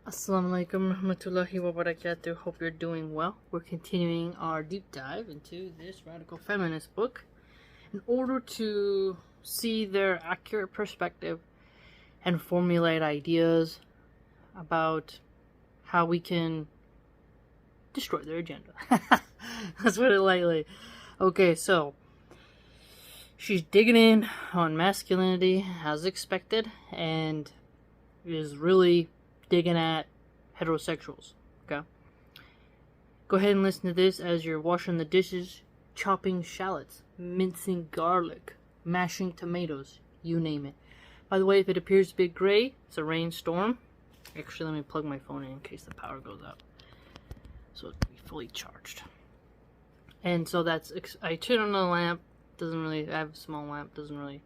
Assalamu alaikum rahmatullahi wa barakatuh. Hope you're doing well. We're continuing our deep dive into this radical feminist book in order to see their accurate perspective and formulate ideas about how we can destroy their agenda. Let's put it lightly. Okay, so she's digging in on masculinity as expected and is really digging at heterosexuals. Okay, go ahead and listen to this as you're washing the dishes, chopping shallots, mincing garlic, mashing tomatoes, you name it. By the way, if it appears to be gray, it's a rainstorm. Actually, let me plug my phone in case the power goes out, so it can be fully charged. And so I turn on the lamp. Doesn't really, I have a small lamp, doesn't really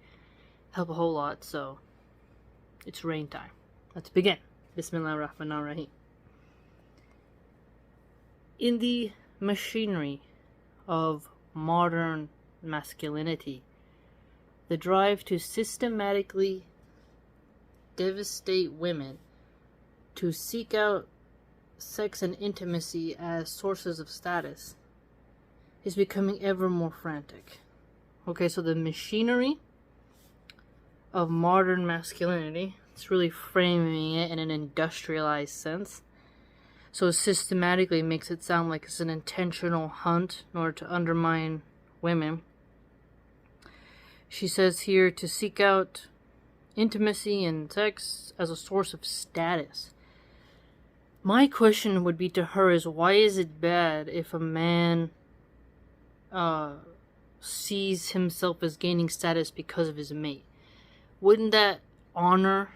help a whole lot, so it's rain time. Let's begin. Bismillah ar-Rahman ar-Rahim. In the machinery of modern masculinity, the drive to systematically devastate women, to seek out sex and intimacy as sources of status, is becoming ever more frantic. Okay, so the machinery of modern masculinity, it's really framing it in an industrialized sense. So systematically makes it sound like it's an intentional hunt in order to undermine women. She says here to seek out intimacy and sex as a source of status. My question would be to her is, why is it bad if a man sees himself as gaining status because of his mate? Wouldn't that honor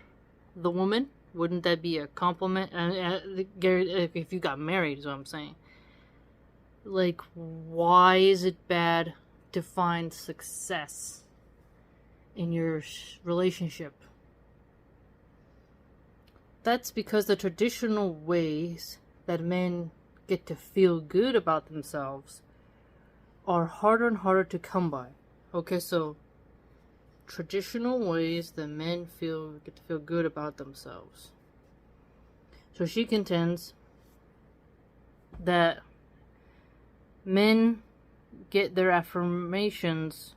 the woman? Wouldn't that be a compliment? And if you got married, is what I'm saying. Like, why is it bad to find success in your relationship? That's because the traditional ways that men get to feel good about themselves are harder and harder to come by. Okay, so traditional ways that men get to feel good about themselves. So she contends that men get their affirmations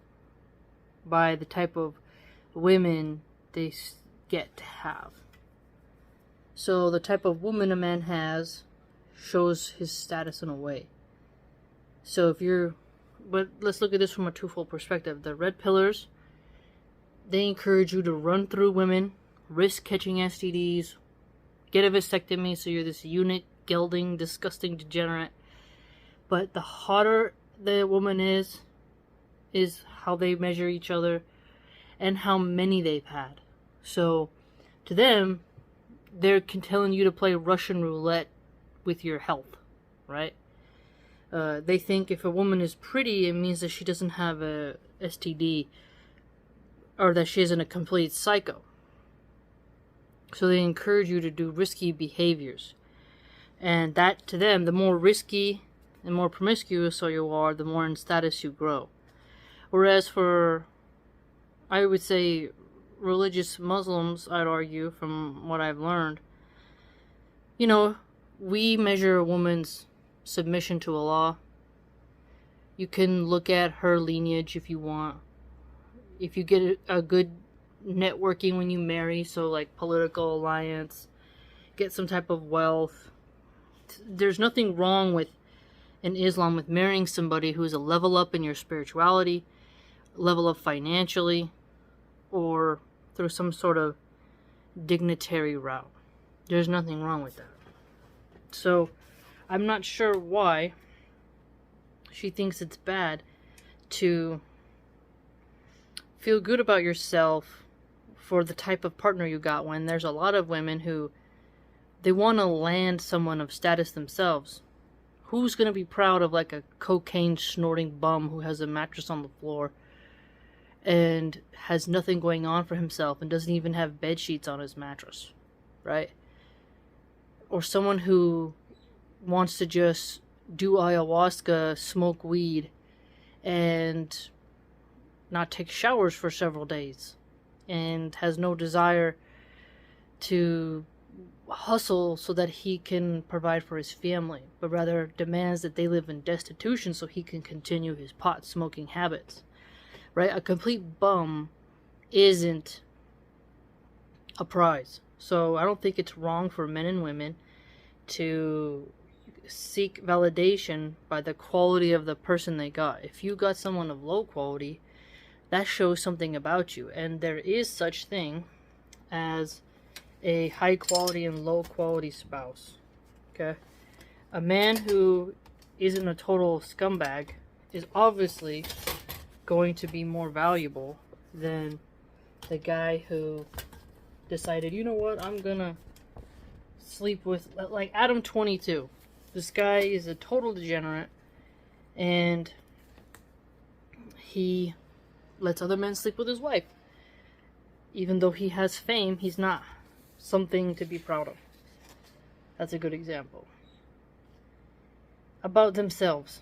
by the type of women they get to have. So the type of woman a man has shows his status in a way. So but let's look at this from a twofold perspective. The red pillars, they encourage you to run through women, risk catching STDs, get a vasectomy so you're this eunuch, gelding, disgusting degenerate. But the hotter the woman is how they measure each other and how many they've had. So to them, they're telling you to play Russian roulette with your health, right? They think if a woman is pretty, it means that she doesn't have a STD or that she isn't a complete psycho. So they encourage you to do risky behaviors. And that, to them, the more risky and more promiscuous you are, the more in status you grow. Whereas for, I would say, religious Muslims, I'd argue, from what I've learned, we measure a woman's submission to Allah. You can look at her lineage if you want. If you get a good networking when you marry, so like political alliance, get some type of wealth. There's nothing wrong in Islam with marrying somebody who's a level up in your spirituality, level up financially, or through some sort of dignitary route. There's nothing wrong with that. So I'm not sure why she thinks it's bad to feel good about yourself for the type of partner you got, when there's a lot of women who they want to land someone of status themselves. Who's going to be proud of like a cocaine snorting bum who has a mattress on the floor and has nothing going on for himself and doesn't even have bed sheets on his mattress, right? Or someone who wants to just do ayahuasca, smoke weed, and not take showers for several days, and has no desire to hustle so that he can provide for his family, but rather demands that they live in destitution so he can continue his pot smoking habits. Right? A complete bum isn't a prize. So I don't think it's wrong for men and women to seek validation by the quality of the person they got. If you got someone of low quality, that shows something about you. And there is such thing as a high quality and low quality spouse. Okay? A man who isn't a total scumbag is obviously going to be more valuable than the guy who decided, you know what, I'm gonna sleep with, like Adam 22. This guy is a total degenerate, and he lets other men sleep with his wife. Even though he has fame, he's not something to be proud of. That's a good example. About themselves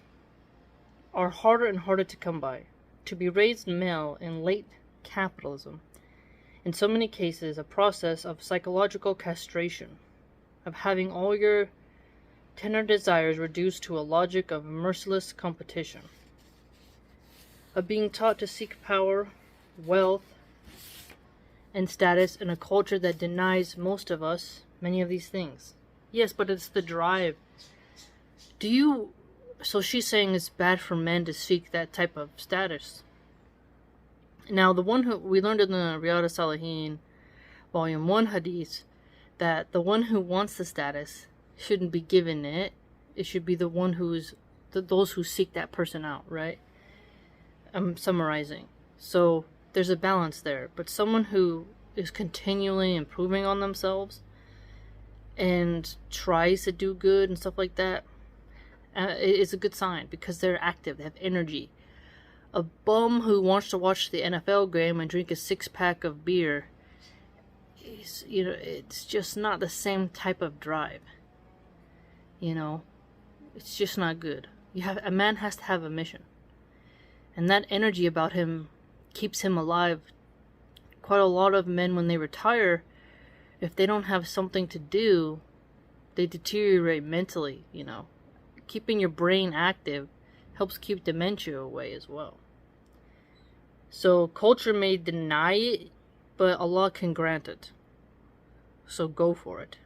are harder and harder to come by. To be raised male in late capitalism, in so many cases, a process of psychological castration, of having all your tender desires reduced to a logic of merciless competition, of being taught to seek power, wealth, and status in a culture that denies most of us many of these things. Yes, but it's the drive. So she's saying it's bad for men to seek that type of status. Now, the one who we learned in the Riyadh Salihin, Volume 1 Hadith, that the one who wants the status shouldn't be given it. It should be the one those who seek that person out, right? I'm summarizing. So there's a balance there. But someone who is continually improving on themselves and tries to do good and stuff like that, it's a good sign because they're active, they have energy. A bum who wants to watch the NFL game and drink a 6-pack of beer, it's just not the same type of drive. It's just not good. A man has to have a mission, and that energy about him keeps him alive. Quite a lot of men, when they retire, if they don't have something to do, they deteriorate mentally. Keeping your brain active helps keep dementia away as well. So culture may deny it, but Allah can grant it. So go for it.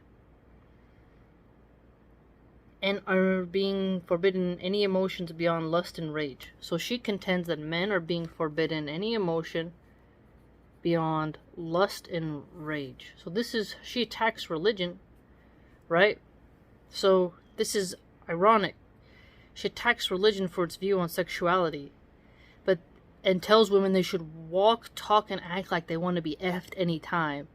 And are being forbidden any emotions beyond lust and rage. So she contends that men are being forbidden any emotion beyond lust and rage. So she attacks religion, right? So this is ironic. She attacks religion for its view on sexuality, and tells women they should walk, talk, and act like they want to be effed anytime.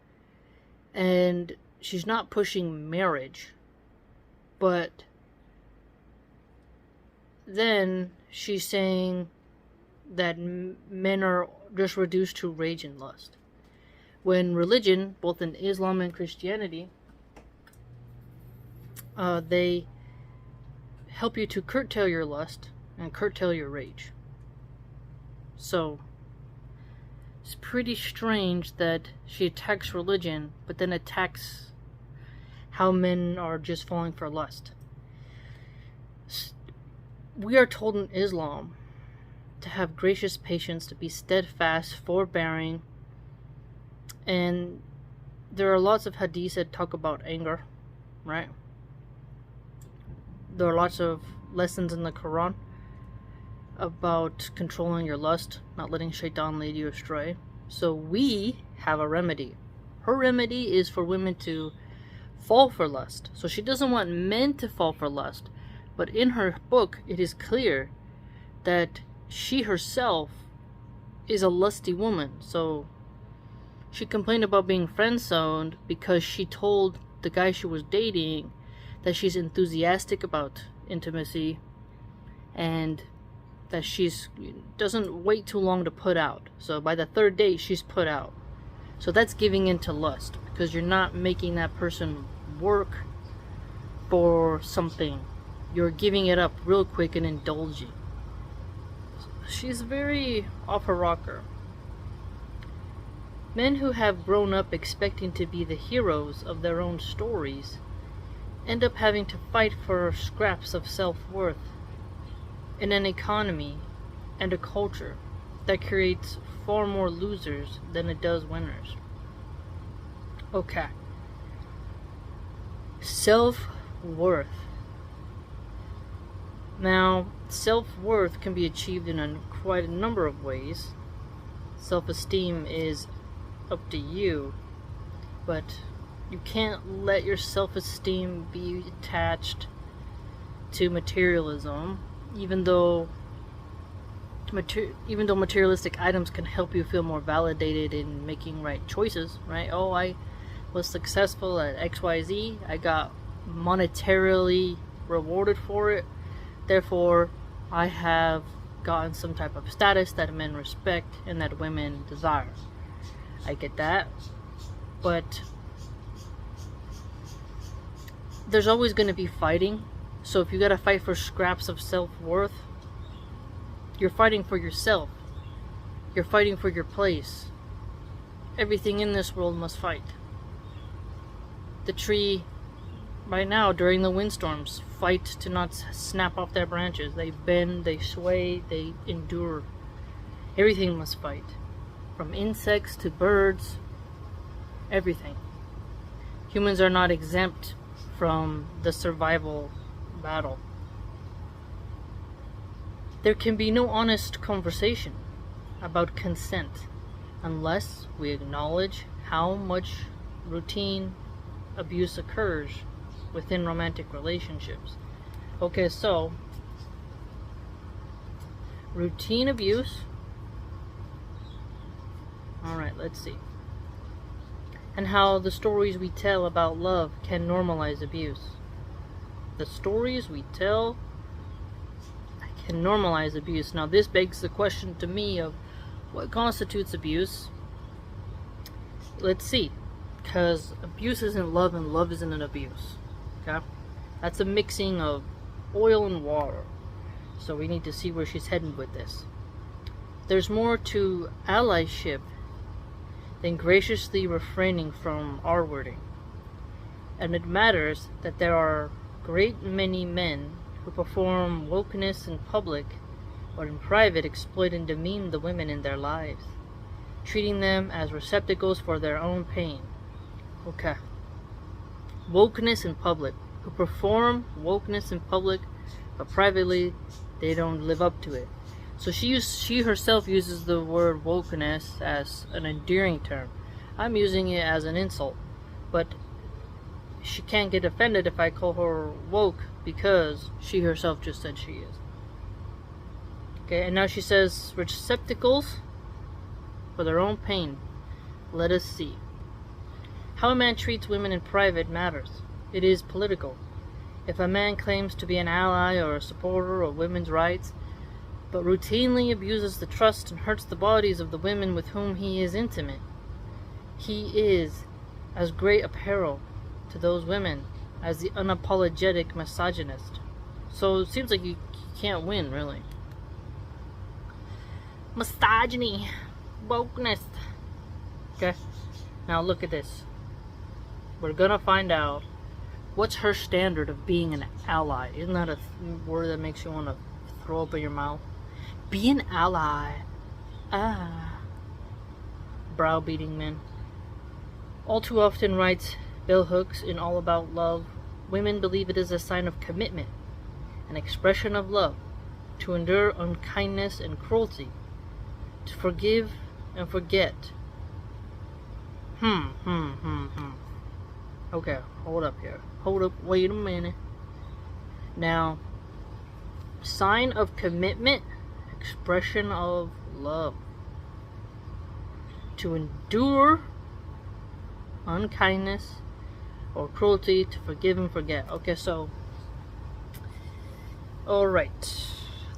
And she's not pushing marriage, but then she's saying that men are just reduced to rage and lust. When religion, both in Islam and Christianity, they help you to curtail your lust and curtail your rage. So it's pretty strange that she attacks religion, but then attacks how men are just falling for lust. We are told in Islam to have gracious patience, to be steadfast, forbearing, and there are lots of hadiths that talk about anger, right? There are lots of lessons in the Quran about controlling your lust, not letting shaitan lead you astray. So we have a remedy. Her remedy is for women to fall for lust. So she doesn't want men to fall for lust. But in her book, it is clear that she herself is a lusty woman. So she complained about being friend-zoned because she told the guy she was dating that she's enthusiastic about intimacy and that she's doesn't wait too long to put out. So by the third date, she's put out. So that's giving in to lust because you're not making that person work for something. You're giving it up real quick and indulging. She's very off her rocker. Men who have grown up expecting to be the heroes of their own stories end up having to fight for scraps of self-worth in an economy and a culture that creates far more losers than it does winners. Okay. Self-worth. Now, self-worth can be achieved in quite a number of ways. Self-esteem is up to you, but you can't let your self-esteem be attached to materialism, even though materialistic items can help you feel more validated in making right choices, right? Oh, I was successful at XYZ, I got monetarily rewarded for it, therefore I have gotten some type of status that men respect and that women desire. I get that, but there's always going to be fighting. So if you gotta fight for scraps of self-worth, you're fighting for yourself. You're fighting for your place. Everything in this world must fight. The tree, right now, during the windstorms, fight to not snap off their branches. They bend, they sway, they endure. Everything must fight. From insects to birds, everything. Humans are not exempt from the survival battle. There can be no honest conversation about consent unless we acknowledge how much routine abuse occurs within romantic relationships. Okay, so routine abuse. Alright, let's see. And how the stories we tell about love can normalize abuse. The stories we tell can normalize abuse. Now this begs the question to me of what constitutes abuse. Let's see. Because abuse isn't love and love isn't an abuse. Okay? That's a mixing of oil and water. So we need to see where she's heading with this. There's more to allyship than graciously refraining from R-wording. And it matters that there are great many men who perform wokeness in public or in private exploit and demean the women in their lives, treating them as receptacles for their own pain. Okay. Wokeness in public. Who perform wokeness in public, but privately they don't live up to it. So she herself uses the word wokeness as an endearing term. I'm using it as an insult, but she can't get offended if I call her woke because she herself just said she is. Okay, and now she says receptacles for their own pain. Let us see. How a man treats women in private matters. It is political. If a man claims to be an ally or a supporter of women's rights, but routinely abuses the trust and hurts the bodies of the women with whom he is intimate, he is as great a peril to those women as the unapologetic misogynist. So it seems like you can't win, really. Misogyny. Wokeness. Okay, now look at this. We're gonna find out what's her standard of being an ally. Isn't that a word that makes you want to throw up in your mouth? Be an ally. Browbeating men. All too often, writes Bell Hooks in All About Love, women believe it is a sign of commitment, an expression of love, to endure unkindness and cruelty, to forgive and forget. Okay, hold up here. Hold up, wait a minute. Now, sign of commitment, expression of love. To endure unkindness or cruelty, to forgive and forget. Okay, so, alright.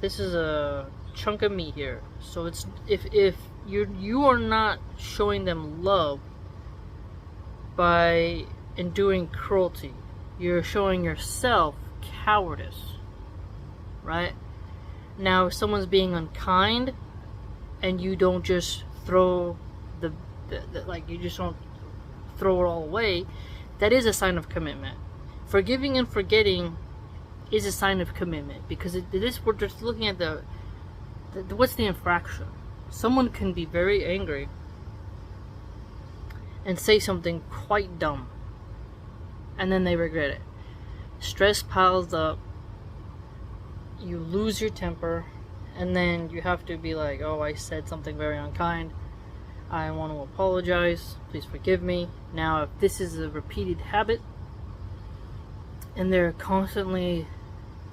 This is a chunk of meat here. So it's if you are not showing them love by enduring cruelty, you're showing yourself cowardice, right? Now if someone's being unkind and you don't just throw the that like you just don't throw it all away, that is a sign of commitment. Forgiving and forgetting is a sign of commitment, because we're just looking at the what's the infraction. Someone can be very angry and say something quite dumb, and then they regret it. Stress piles up, you lose your temper, and then you have to be like, oh, I said something very unkind, I want to apologize, please forgive me. Now, if this is a repeated habit and they're constantly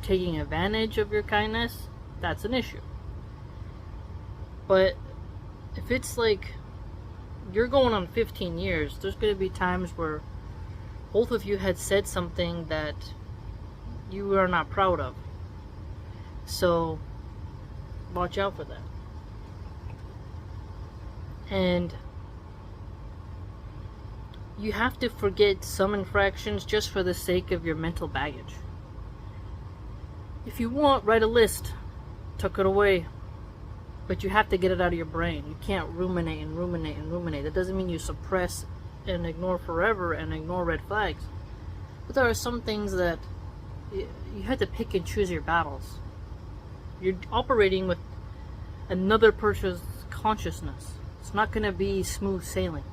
taking advantage of your kindness, that's an issue. But if it's like you're going on 15 years, there's going to be times where both of you had said something that you are not proud of. So watch out for that. And you have to forget some infractions just for the sake of your mental baggage. If you want, write a list, tuck it away, but you have to get it out of your brain. You can't ruminate and ruminate and ruminate. That doesn't mean you suppress and ignore forever and ignore red flags. But there are some things that you have to pick and choose your battles. You're operating with another person's consciousness. It's not going to be smooth sailing.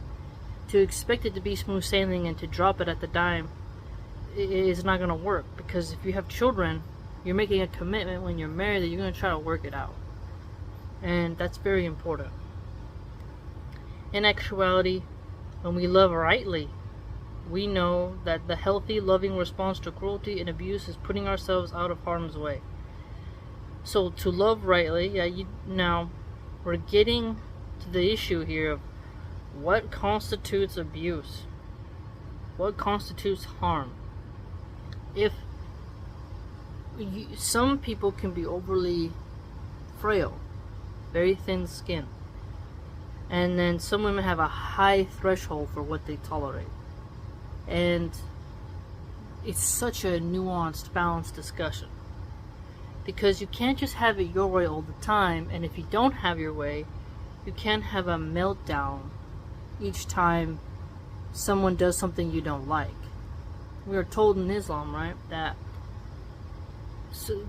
To expect it to be smooth sailing and to drop it at the dime is not going to work, because if you have children, you're making a commitment when you're married that you're going to try to work it out. And that's very important. In actuality, when we love rightly, we know that the healthy, loving response to cruelty and abuse is putting ourselves out of harm's way. So to love rightly, now we're getting to the issue here of what constitutes abuse, what constitutes harm. Some people can be overly frail, very thin skin, and then some women have a high threshold for what they tolerate, and it's such a nuanced, balanced discussion, because you can't just have it your way all the time, and if you don't have your way, you can't have a meltdown each time someone does something you don't like. We are told in Islam, right, that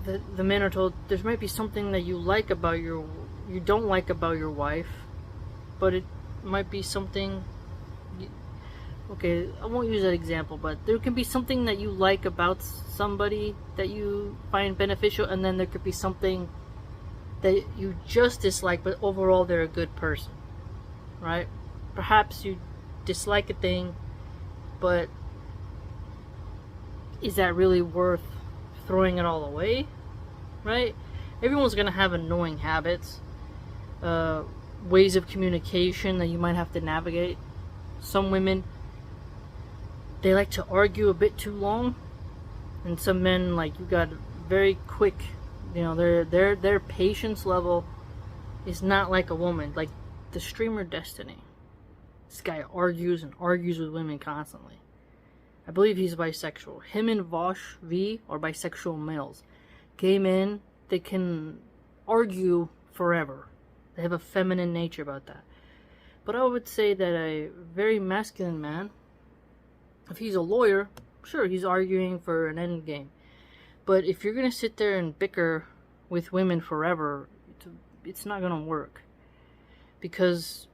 the men are told there might be something that you don't like about your wife, but it might be something. Okay, I won't use that example, but there can be something that you like about somebody that you find beneficial, and then there could be something that you just dislike, but overall they're a good person, right? Perhaps you dislike a thing, but is that really worth throwing it all away, right? Everyone's gonna have annoying habits, ways of communication that you might have to navigate. Some women, they like to argue a bit too long, and some men, like, you got very quick, you know, their patience level is not like a woman. Like the streamer Destiny, this guy argues and argues with women constantly. I believe he's bisexual. Him and Vosh V are bisexual males. Gay men, they can argue forever. They have a feminine nature about that. But I would say that a very masculine man, if he's a lawyer, sure, he's arguing for an end game. But if you're going to sit there and bicker with women forever, it's not going to work. Because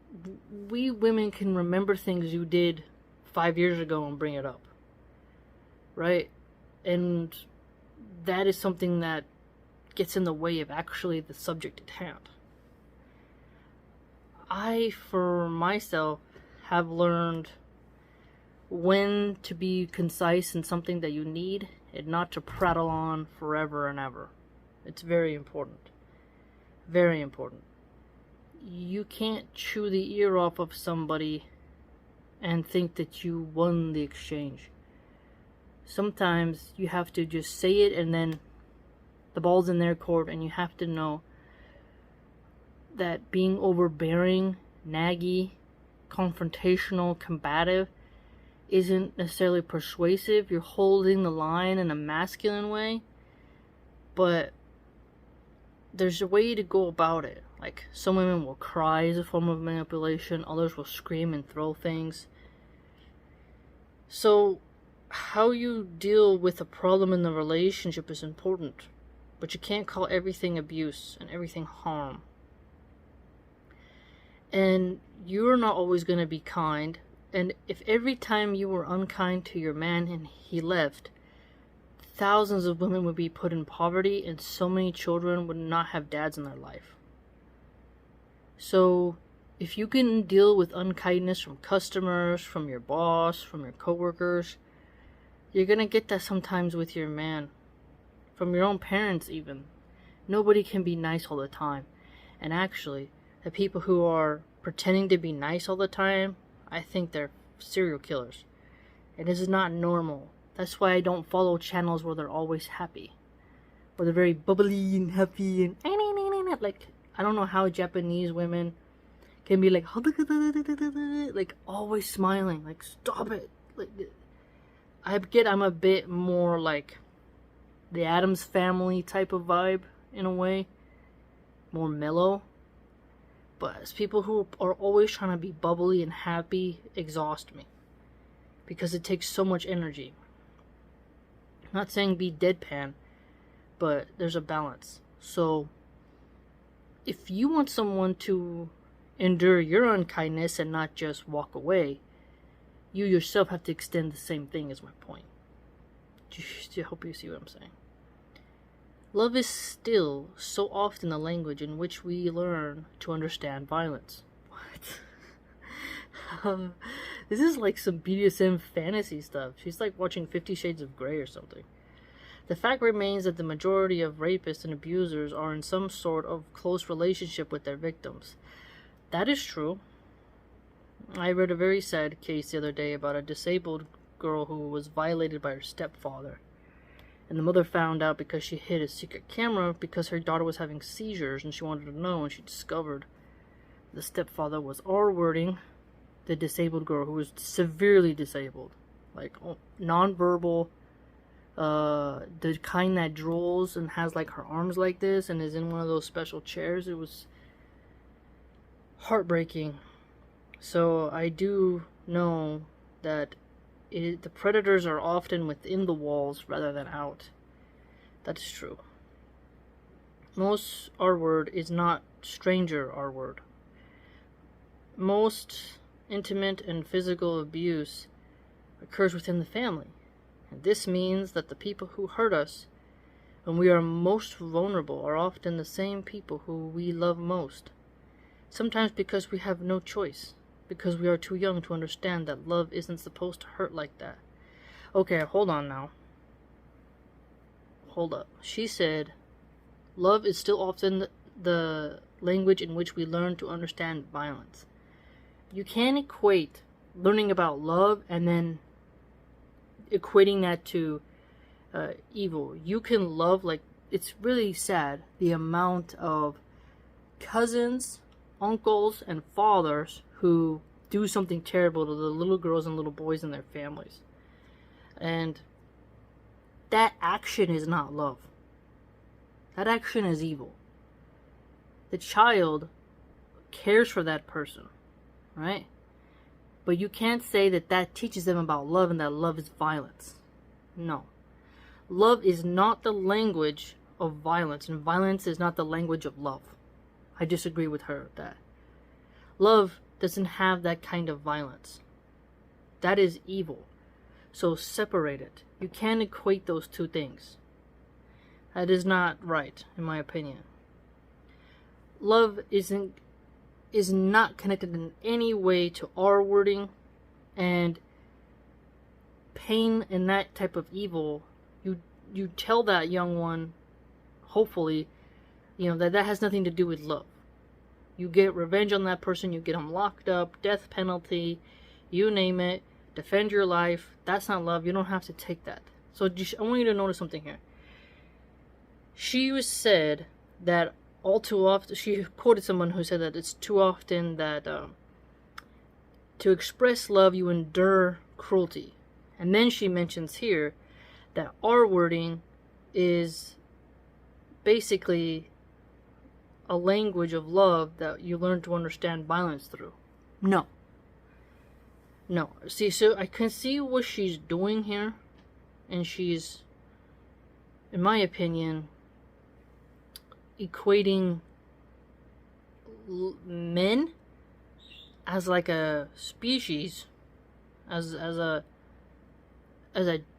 we women can remember things you did 5 years ago and bring it up. Right? And that is something that gets in the way of actually the subject at hand. I, for myself, have learned when to be concise in something that you need and not to prattle on forever and ever. It's very important. Very important. You can't chew the ear off of somebody and think that you won the exchange. Sometimes you have to just say it, and then the ball's in their court, and you have to know that being overbearing, naggy, confrontational, combative isn't necessarily persuasive. You're holding the line in a masculine way, but there's a way to go about it. Like, some women will cry as a form of manipulation, others will scream and throw things. So, how you deal with a problem in the relationship is important, but you can't call everything abuse and everything harm. And you're not always going to be kind, and if every time you were unkind to your man and he left, thousands of women would be put in poverty and so many children would not have dads in their life. So, if you can deal with unkindness from customers, from your boss, from your coworkers, you're gonna get that sometimes with your man. From your own parents even. Nobody can be nice all the time. And actually, the people who are pretending to be nice all the time, I think they're serial killers. And this is not normal. That's why I don't follow channels where they're always happy. Where they're very bubbly and happy and like, I don't know how Japanese women can be like always smiling. Like, stop it. Like, I'm a bit more like the Addams Family type of vibe in a way. More mellow. But as people who are always trying to be bubbly and happy exhaust me. Because it takes so much energy. I'm not saying be deadpan, but there's a balance. So, if you want someone to endure your unkindness and not just walk away, you yourself have to extend the same thing, is my point. I hope you see what I'm saying. Love is still so often the language in which we learn to understand violence. What? This is like some BDSM fantasy stuff. She's like watching 50 Shades of Grey or something. The fact remains that the majority of rapists and abusers are in some sort of close relationship with their victims. That is true. I read a very sad case the other day about a disabled girl who was violated by her stepfather. And the mother found out because she hid a secret camera because her daughter was having seizures and she wanted to know, and she discovered the stepfather was R-wording the disabled girl who was severely disabled. Like, nonverbal, the kind that drools and has like her arms like this and is in one of those special chairs. It was heartbreaking. So I do know that the predators are often within the walls rather than out. That's true. Most R-word is not stranger R-word. Most intimate and physical abuse occurs within the family. And this means that the people who hurt us when we are most vulnerable are often the same people who we love most. Sometimes because we have no choice. Because we are too young to understand that love isn't supposed to hurt like that. Okay, hold on now. Hold up. She said, love is still often the language in which we learn to understand violence. You can't equate learning about love and then equating that to evil. You can love, like, it's really sad the amount of cousins, uncles, and fathers who do something terrible to the little girls and little boys in their families. And that action is not love. That action is evil. The child cares for that person, right? But you can't say that that teaches them about love and that love is violence. No. Love is not the language of violence, and violence is not the language of love. I disagree with her with that. Love doesn't have that kind of violence. That is evil. So separate it. You can't equate those two things. That is not right, in my opinion. Love is not connected in any way to R-wording, and pain and that type of evil. You tell that young one, hopefully, that has nothing to do with love. You get revenge on that person, you get them locked up, death penalty, you name it, defend your life. That's not love. You don't have to take that. So I want you to notice something here. She was said that all too often, she quoted someone who said that it's too often that to express love you endure cruelty. And then she mentions here that R-wording is basically a language of love that you learn to understand violence through. No. No. See, so I can see what she's doing here. And she's, in my opinion, equating men as like a species, as a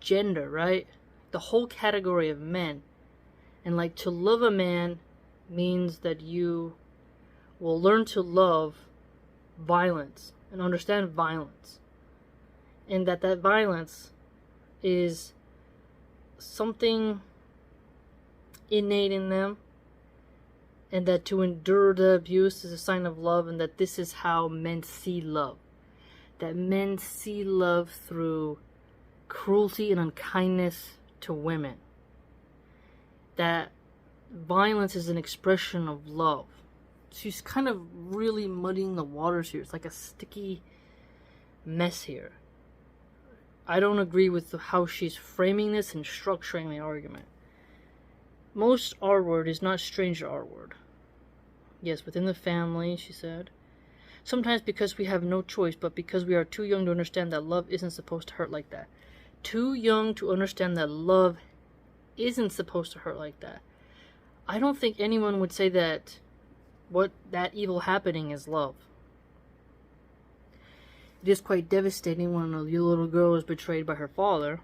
gender, right? The whole category of men. And like, to love a man means that you will learn to love violence and understand violence, and that violence is something innate in them, and that to endure the abuse is a sign of love, and that this is how men see love. That men see love through cruelty and unkindness to women. That violence is an expression of love. She's kind of really muddying the waters here. It's like a sticky mess here. I don't agree with how she's framing this and structuring the argument. Most R-word is not strange to R-word. Yes, within the family, she said. Sometimes because we have no choice, but because we are too young to understand that love isn't supposed to hurt like that. Too young to understand that love isn't supposed to hurt like that. I don't think anyone would say that what that evil happening is love. It is quite devastating when a little girl is betrayed by her father,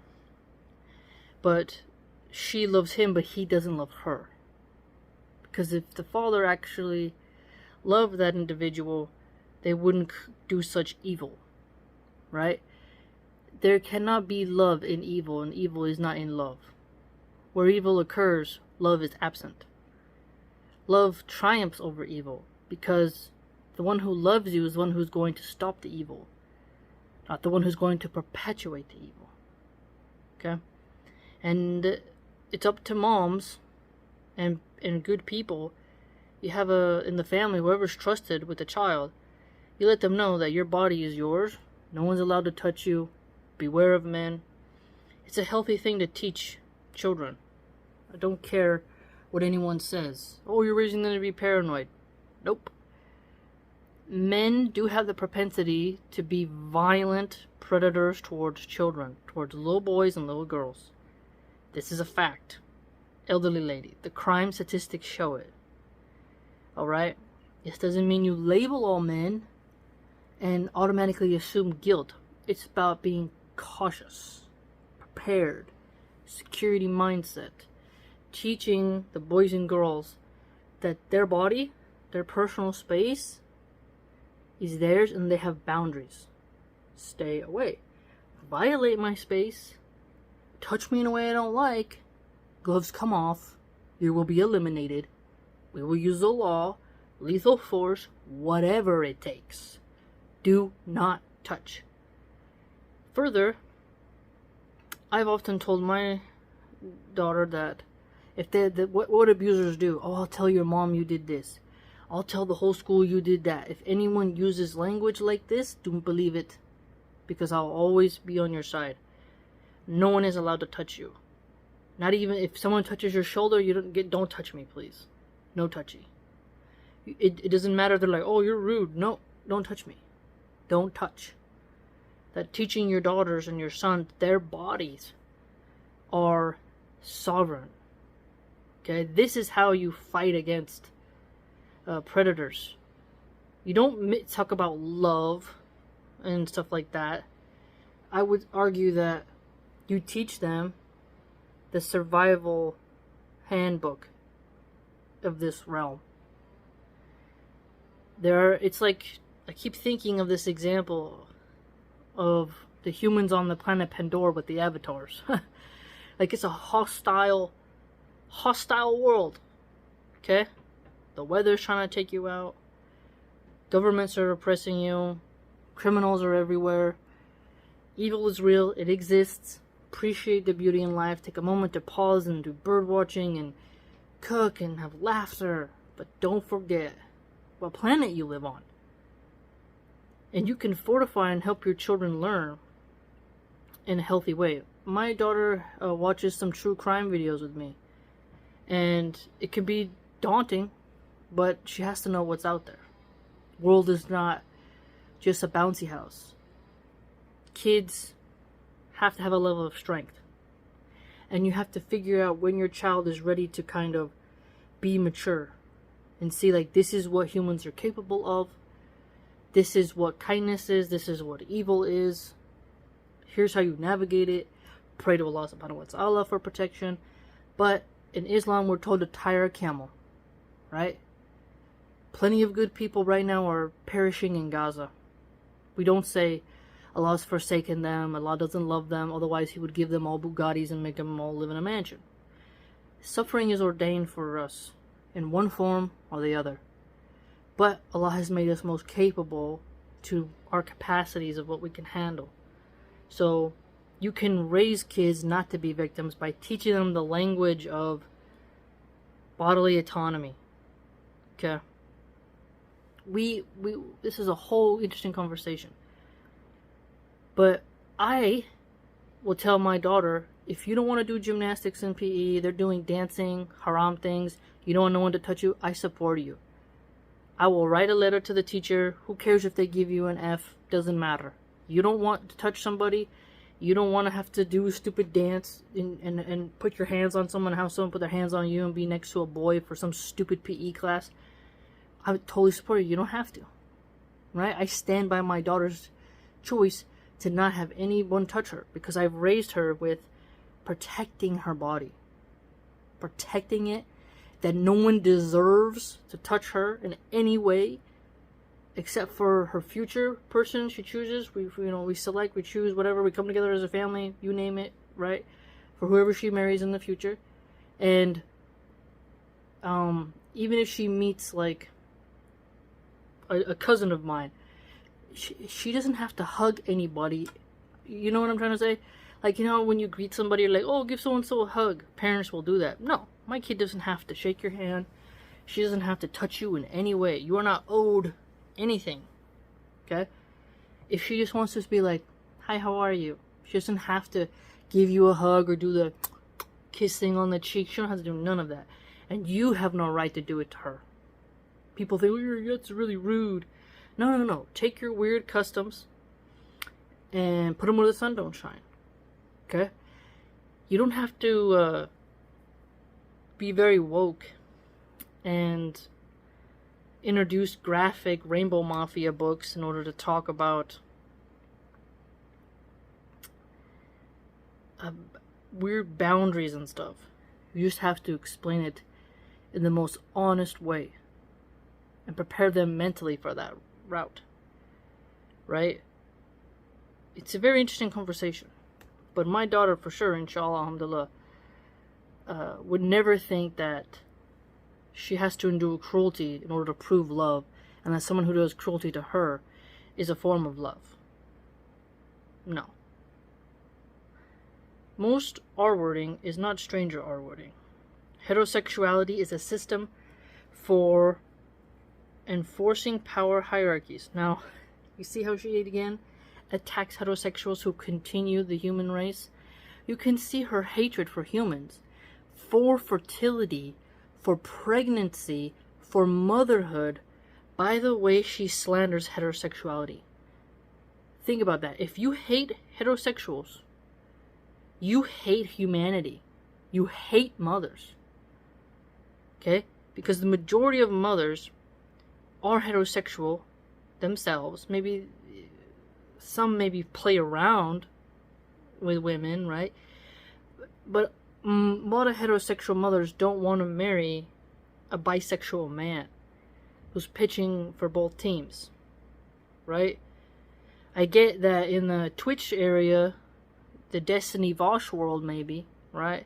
but she loves him, but he doesn't love her. Because if the father actually loved that individual, they wouldn't do such evil, right? There cannot be love in evil, and evil is not in love. Where evil occurs, love is absent. Love triumphs over evil, because the one who loves you is the one who's going to stop the evil, not the one who's going to perpetuate the evil. Okay? And it's up to moms and good people. You have in the family, whoever's trusted with the child, you let them know that your body is yours. No one's allowed to touch you. Beware of men. It's a healthy thing to teach children. I don't care what anyone says. Oh, you're raising them to be paranoid. Nope. Men do have the propensity to be violent predators towards children, towards little boys and little girls. This is a fact. Elderly lady, the crime statistics show it. Alright? This doesn't mean you label all men and automatically assume guilt. It's about being cautious, prepared, security mindset, teaching the boys and girls that their body, their personal space is theirs, and they have boundaries. Stay away. Violate my space, touch me in a way I don't like, gloves come off, you will be eliminated. We will use the law, lethal force, whatever it takes. Do not touch. Further, I've often told my daughter that if what abusers do, oh, I'll tell your mom you did this. I'll tell the whole school you did that. If anyone uses language like this, don't believe it, because I'll always be on your side. No one is allowed to touch you. Not even if someone touches your shoulder, don't touch me, please. No touchy. It doesn't matter. They're like, oh, you're rude. No, don't touch me. Don't touch. That teaching your daughters and your sons, their bodies are sovereign. Okay, this is how you fight against predators. You don't talk about love and stuff like that. I would argue that you teach them the survival handbook of this realm. It's like, I keep thinking of this example of the humans on the planet Pandora with the avatars. Like, it's a hostile world. Okay? The weather's trying to take you out. Governments are oppressing you. Criminals are everywhere. Evil is real. It exists. Appreciate the beauty in life. Take a moment to pause and do bird watching and cook and have laughter. But don't forget what planet you live on. And you can fortify and help your children learn in a healthy way. My daughter watches some true crime videos with me. And it can be daunting, but she has to know what's out there. World is not just a bouncy house. Kids have to have a level of strength. And you have to figure out when your child is ready to kind of be mature and see, like, this is what humans are capable of. This is what kindness is. This is what evil is. Here's how you navigate it. Pray to Allah subhanahu wa ta'ala for protection. But in Islam, we're told to tire a camel, right? Plenty of good people right now are perishing in Gaza. We don't say Allah's forsaken them, Allah doesn't love them, otherwise He would give them all Bugattis and make them all live in a mansion. Suffering is ordained for us in one form or the other. But Allah has made us most capable to our capacities of what we can handle. So you can raise kids not to be victims by teaching them the language of bodily autonomy. Okay. This is a whole interesting conversation. But I will tell my daughter, if you don't want to do gymnastics and PE, they're doing dancing, haram things, you don't want no one to touch you, I support you. I will write a letter to the teacher. Who cares if they give you an F? Doesn't matter. You don't want to touch somebody. You don't want to have to do a stupid dance and put your hands on someone, have someone put their hands on you and be next to a boy for some stupid PE class. I would totally support you. You don't have to. Right? I stand by my daughter's choice to not have anyone touch her because I've raised her with protecting her body. Protecting it. That no one deserves to touch her in any way except for her future person she chooses. We select, we choose, whatever. We come together as a family, you name it, right? For whoever she marries in the future. And even if she meets, like, a cousin of mine, she doesn't have to hug anybody. You know what I'm trying to say? Like, you know, when you greet somebody, you're like, oh, give so-and-so a hug. Parents will do that. No, my kid doesn't have to shake your hand. She doesn't have to touch you in any way. You are not owed anything. Okay? If she just wants to be like, hi, how are you? She doesn't have to give you a hug or do the kissing on the cheek. She don't have to do none of that. And you have no right to do it to her. People think, oh, that's really rude. No. Take your weird customs and put them where the sun don't shine. Okay? You don't have to be very woke and introduce graphic Rainbow Mafia books in order to talk about weird boundaries and stuff. You just have to explain it in the most honest way and prepare them mentally for that route. Right? It's a very interesting conversation. But my daughter, for sure, inshallah, alhamdulillah, would never think that she has to endure cruelty in order to prove love, and that someone who does cruelty to her is a form of love. No. Most R-wording is not stranger R-wording. Heterosexuality is a system for enforcing power hierarchies. Now, you see how she again attacks heterosexuals who continue the human race? You can see her hatred for humans, for fertility, for pregnancy, for motherhood, by the way she slanders heterosexuality. Think about that. If you hate heterosexuals, you hate humanity. You hate mothers. Okay? Because the majority of mothers are heterosexual themselves. Maybe some play around with women, right? But a lot of heterosexual mothers don't want to marry a bisexual man who's pitching for both teams, right? I get that in the Twitch area, the Destiny Vosh world maybe, right?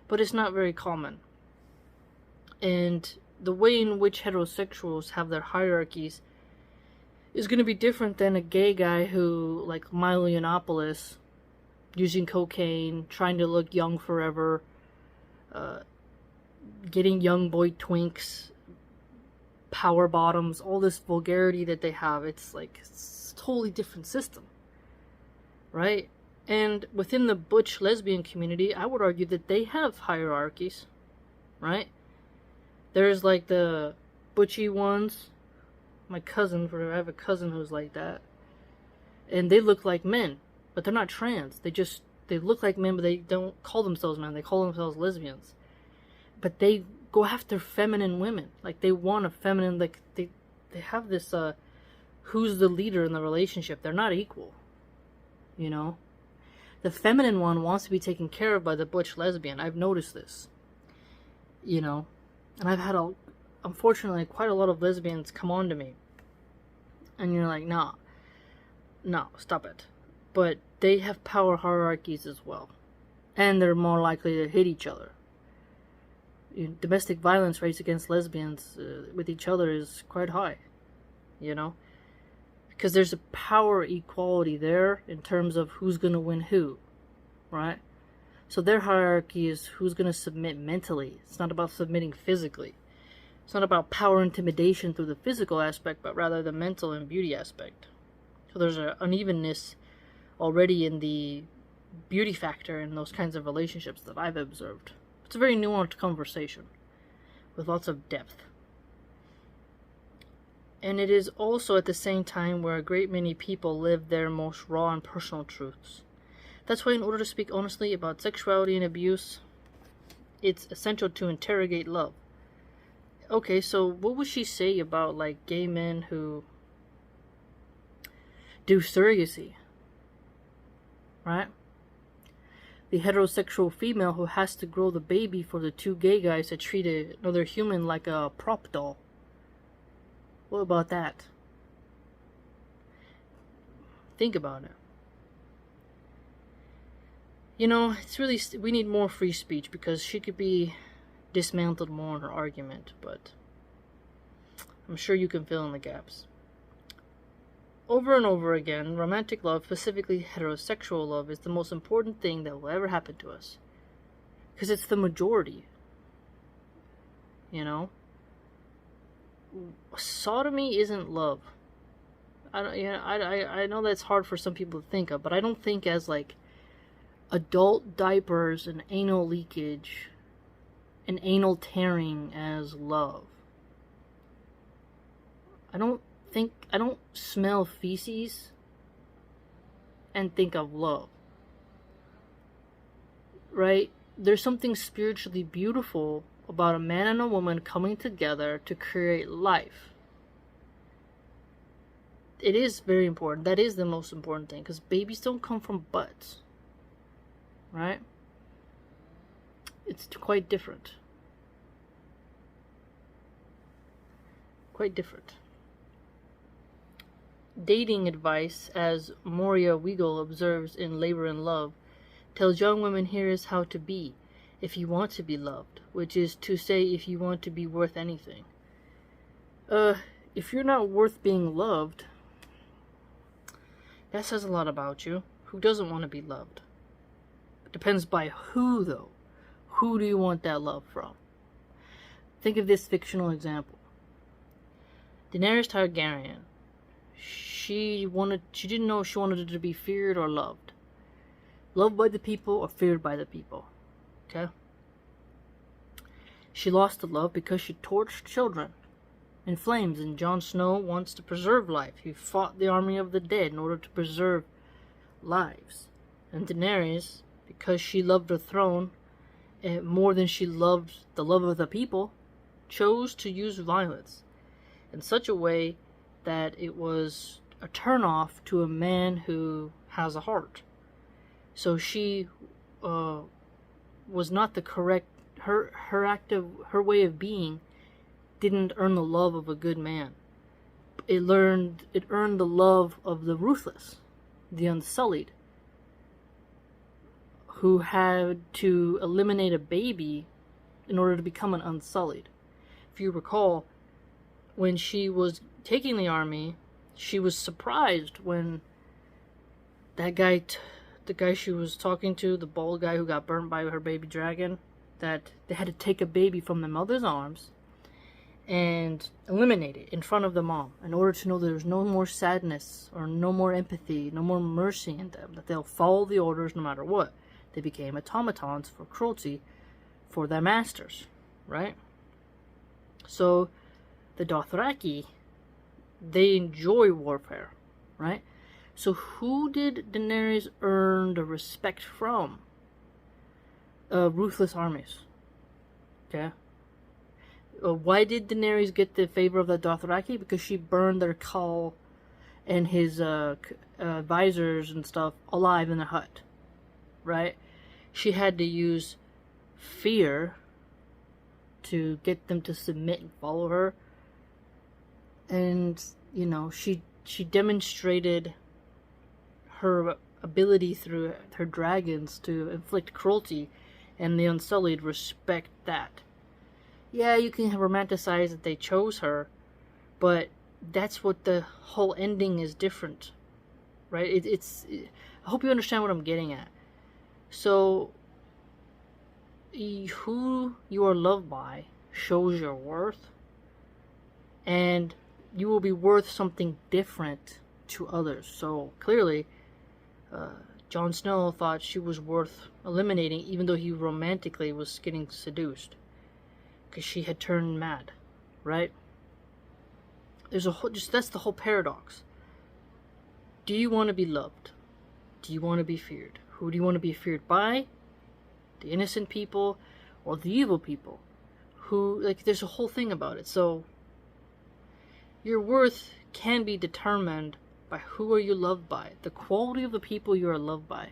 But it's not very common. And the way in which heterosexuals have their hierarchies is going to be different than a gay guy who, like Milo Yiannopoulos, using cocaine, trying to look young forever, getting young boy twinks, power bottoms, all this vulgarity that they have. It's like, it's a totally different system, right? And within the butch lesbian community, I would argue that they have hierarchies, right? There's like the butchy ones. My cousin, I have a cousin who's like that. And they look like men, but they're not trans. They look like men, but they don't call themselves men. They call themselves lesbians. But they go after feminine women. Like, they want a feminine, like, they have this, who's the leader in the relationship. They're not equal, you know? The feminine one wants to be taken care of by the butch lesbian. I've noticed this, you know? And I've had, unfortunately, quite a lot of lesbians come on to me. And you're like, no, stop it. But they have power hierarchies as well. And they're more likely to hit each other. Domestic violence rates against lesbians with each other is quite high, you know? Because there's a power equality there in terms of who's going to win who, right? So their hierarchy is who's going to submit mentally. It's not about submitting physically. It's not about power intimidation through the physical aspect, but rather the mental and beauty aspect. So there's an unevenness already in the beauty factor in those kinds of relationships that I've observed. It's a very nuanced conversation with lots of depth. And it is also at the same time where a great many people live their most raw and personal truths. That's why in order to speak honestly about sexuality and abuse, it's essential to interrogate love. Okay, so what would she say about, like, gay men who do surrogacy? Right? The heterosexual female who has to grow the baby for the two gay guys that treat another human like a prop doll. What about that? Think about it. You know, it's really, we need more free speech because she could be dismantled more in her argument, but I'm sure you can fill in the gaps. Over and over again, romantic love, specifically heterosexual love, is the most important thing that will ever happen to us. Because it's the majority. You know? Sodomy isn't love. I know that's hard for some people to think of, but I don't think as, like, adult diapers and anal leakage and anal tearing as love. I don't smell feces and think of love. Right? There's something spiritually beautiful about a man and a woman coming together to create life. It is very important. That is the most important thing, because babies don't come from butts. Right? It's quite different. Quite different. Dating advice, as Moria Weigel observes in Labor and Love, tells young women here is how to be if you want to be loved, which is to say if you want to be worth anything. If you're not worth being loved, that says a lot about you. Who doesn't want to be loved? It depends by who, though. Who do you want that love from? Think of this fictional example. Daenerys Targaryen. She didn't know if she wanted to be feared or loved. Loved by the people or feared by the people. Okay? She lost the love because she torched children in flames, and Jon Snow wants to preserve life. He fought the army of the dead in order to preserve lives. And Daenerys, because she loved her throne more than she loved the love of the people, chose to use violence in such a way that it was a turnoff to a man who has a heart. So she was not the correct. Her way of being didn't earn the love of a good man. It earned the love of the ruthless, the unsullied, who had to eliminate a baby in order to become an unsullied. If you recall, when she was taking the army, she was surprised when that guy, the guy she was talking to, the bald guy who got burnt by her baby dragon, that they had to take a baby from the mother's arms and eliminate it in front of the mom in order to know there's no more sadness or no more empathy, no more mercy in them, that they'll follow the orders no matter what. They became automatons for cruelty for their masters, right? So the Dothraki, they enjoy warfare, right? So who did Daenerys earn the respect from? Ruthless armies. Okay. Why did Daenerys get the favor of the Dothraki? Because she burned their Khal and his advisors and stuff alive in the hut, right? She had to use fear to get them to submit and follow her. And, you know, she demonstrated her ability through her dragons to inflict cruelty, and the Unsullied respect that. Yeah, you can romanticize that they chose her, but that's what the whole ending is different, right? I hope you understand what I'm getting at. So, who you are loved by shows your worth, and you will be worth something different to others. So clearly, Jon Snow thought she was worth eliminating, even though he romantically was getting seduced, because she had turned mad, right? There's that's the whole paradox. Do you want to be loved? Do you want to be feared? Who do you want to be feared by? The innocent people or the evil people? Who, like, there's a whole thing about it. So your worth can be determined by who are you loved by, the quality of the people you are loved by.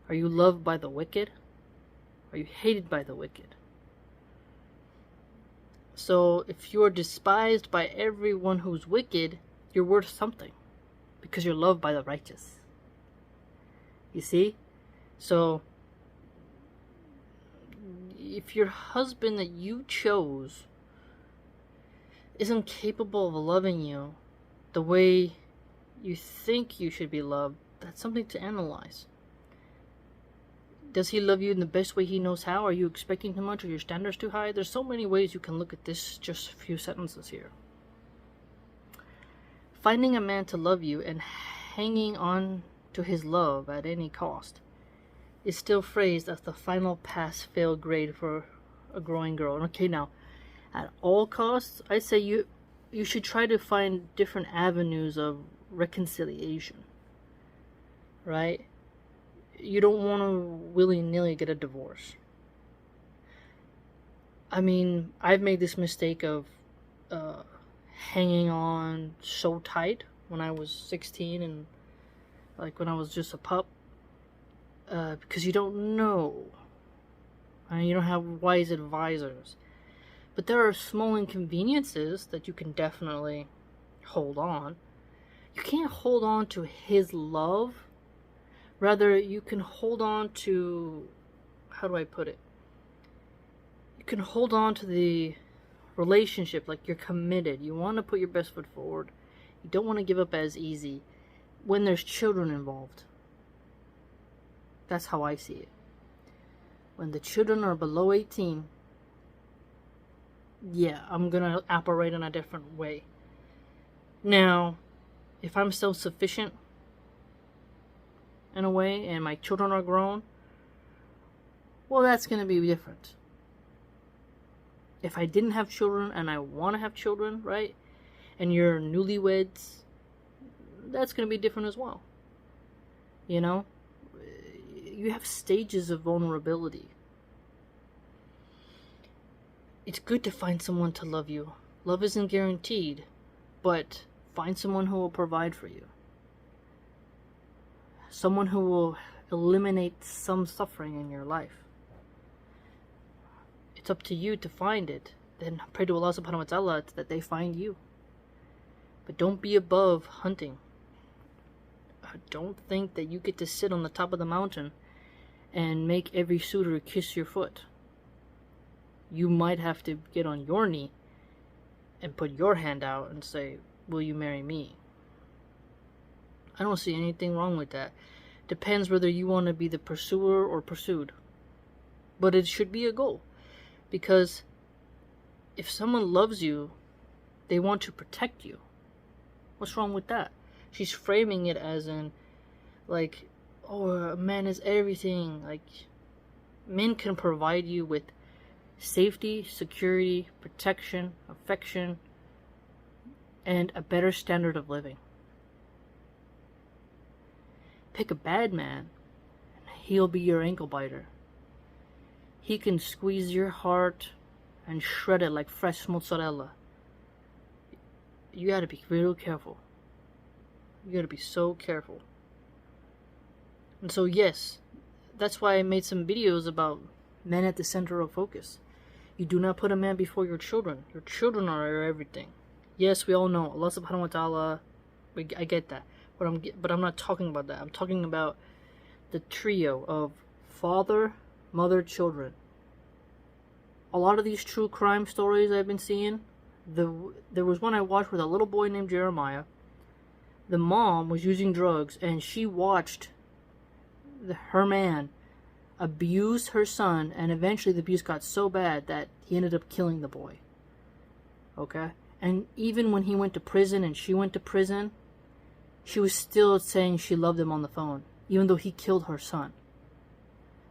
Are you loved by the wicked? Are you hated by the wicked? So if you're despised by everyone who's wicked, you're worth something, because you're loved by the righteous. You see? So if your husband that you chose isn't capable of loving you the way you think you should be loved, that's something to analyze. Does he love you in the best way he knows how? Are you expecting too much? Are your standards too high? There's so many ways you can look at this, just a few sentences here. Finding a man to love you and hanging on to his love at any cost is still phrased as the final pass-fail grade for a growing girl. Okay, now, at all costs, I say you should try to find different avenues of reconciliation, right? You don't want to willy-nilly get a divorce. I mean, I've made this mistake of hanging on so tight when I was 16 and like when I was just a pup, because you don't know. I mean, you don't have wise advisors. But there are small inconveniences that you can definitely hold on. You can't hold on to his love. Rather, you can hold on to, how do I put it? You can hold on to the relationship, like you're committed. You want to put your best foot forward. You don't want to give up as easy when there's children involved. That's how I see it. When the children are below 18, yeah, I'm going to operate in a different way. Now, if I'm self-sufficient in a way and my children are grown, well, that's going to be different. If I didn't have children and I want to have children, right, and you're newlyweds, that's going to be different as well. You know, you have stages of vulnerability. It's good to find someone to love you. Love isn't guaranteed, but find someone who will provide for you. Someone who will eliminate some suffering in your life. It's up to you to find it. Then pray to Allah subhanahu wa ta'ala that they find you. But don't be above hunting. Don't think that you get to sit on the top of the mountain and make every suitor kiss your foot. You might have to get on your knee and put your hand out and say, will you marry me? I don't see anything wrong with that. Depends whether you want to be the pursuer or pursued. But it should be a goal. Because if someone loves you, they want to protect you. What's wrong with that? She's framing it as in, like, oh, a man is everything. Like, men can provide you with safety, security, protection, affection, and a better standard of living. Pick a bad man, and he'll be your ankle biter. He can squeeze your heart and shred it like fresh mozzarella. You gotta be real careful. You gotta be so careful. And so yes, that's why I made some videos about men at the center of focus. You do not put a man before your children. Your children are your everything. Yes, we all know Allah subhanahu wa ta'ala, I get that. But I'm not talking about that. I'm talking about the trio of father, mother, children. A lot of these true crime stories I've been seeing, there was one I watched with a little boy named Jeremiah. The mom was using drugs, and she watched her man abuse her son, and eventually the abuse got so bad that he ended up killing the boy. Okay? And even when he went to prison and she went to prison, she was still saying she loved him on the phone, even though he killed her son.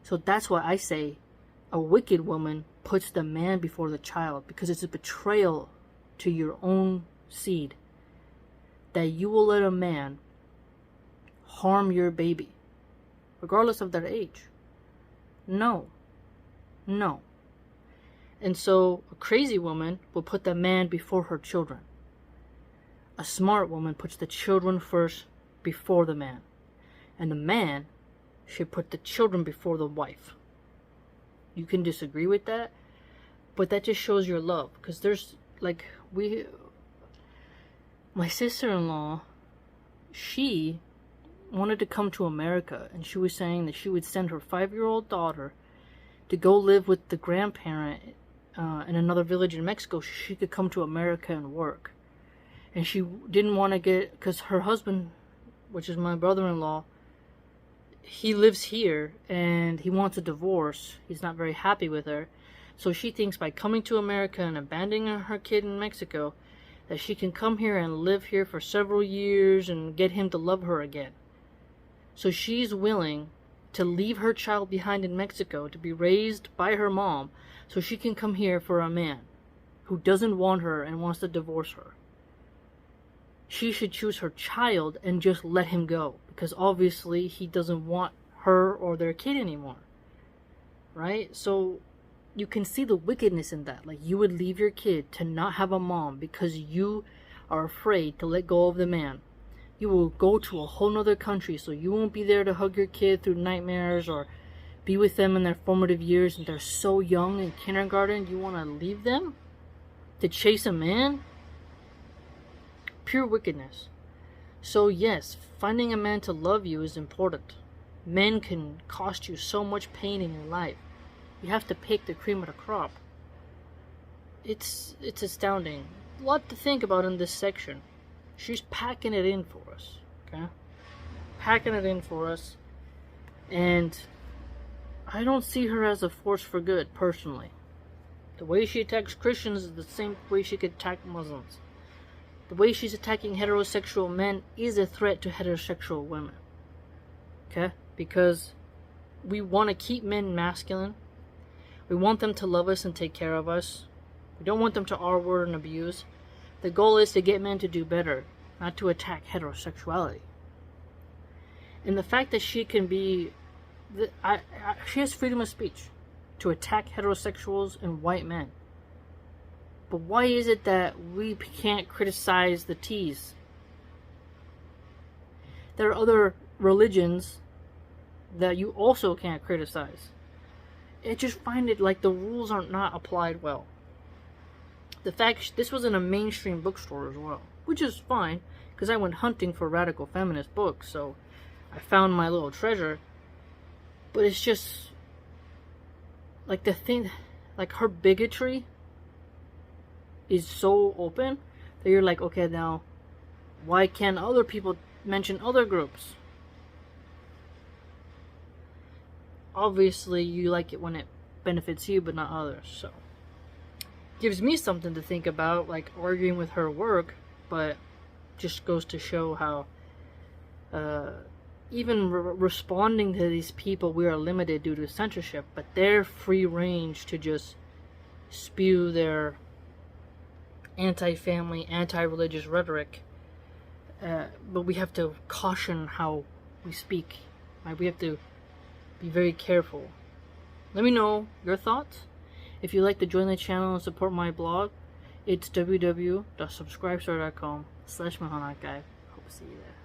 So that's why I say a wicked woman puts the man before the child, because it's a betrayal to your own seed that you will let a man harm your baby, regardless of their age. No. And so a crazy woman will put the man before her children. A smart woman puts the children first before the man. And the man should put the children before the wife. You can disagree with that, but that just shows your love. Because there's, my sister-in-law, she wanted to come to America, and she was saying that she would send her 5-year-old daughter to go live with the grandparent in another village in Mexico so she could come to America and work. And she didn't want to because her husband, which is my brother-in-law, he lives here and he wants a divorce. He's not very happy with her. So she thinks by coming to America and abandoning her kid in Mexico, that she can come here and live here for several years and get him to love her again. So she's willing to leave her child behind in Mexico to be raised by her mom so she can come here for a man who doesn't want her and wants to divorce her. She should choose her child and just let him go, because obviously he doesn't want her or their kid anymore. Right? So you can see the wickedness in that. Like, you would leave your kid to not have a mom because you are afraid to let go of the man. You will go to a whole nother country so you won't be there to hug your kid through nightmares or be with them in their formative years, and they're so young in kindergarten. You want to leave them to chase a man? Pure wickedness. So yes, finding a man to love you is important. Men can cost you so much pain in your life. You have to pick the cream of the crop. It's astounding. A lot to think about in this section. She's packing it in for us, okay? Packing it in for us. And I don't see her as a force for good, personally. The way she attacks Christians is the same way she could attack Muslims. The way she's attacking heterosexual men is a threat to heterosexual women. Okay? Because we want to keep men masculine. We want them to love us and take care of us. We don't want them to R-word and abuse. The goal is to get men to do better, not to attack heterosexuality. And the fact that she can be... she has freedom of speech to attack heterosexuals and white men. But why is it that we can't criticize the T's? There are other religions that you also can't criticize. I just find it like the rules are not applied well. The fact this was in a mainstream bookstore as well, which is fine, because I went hunting for radical feminist books, so I found my little treasure. But it's just like the thing, like her bigotry is so open that you're like, okay, now why can't other people mention other groups? Obviously you like it when it benefits you but not others, so gives me something to think about, like arguing with her work. But just goes to show how even responding to these people, we are limited due to censorship, but they're free range to just spew their anti-family, anti-religious rhetoric. But we have to caution how we speak. Right? We have to be very careful. Let me know your thoughts. If you'd like to join the channel and support my blog, it's www.subscribestar.com/Milahan. Hope to see you there.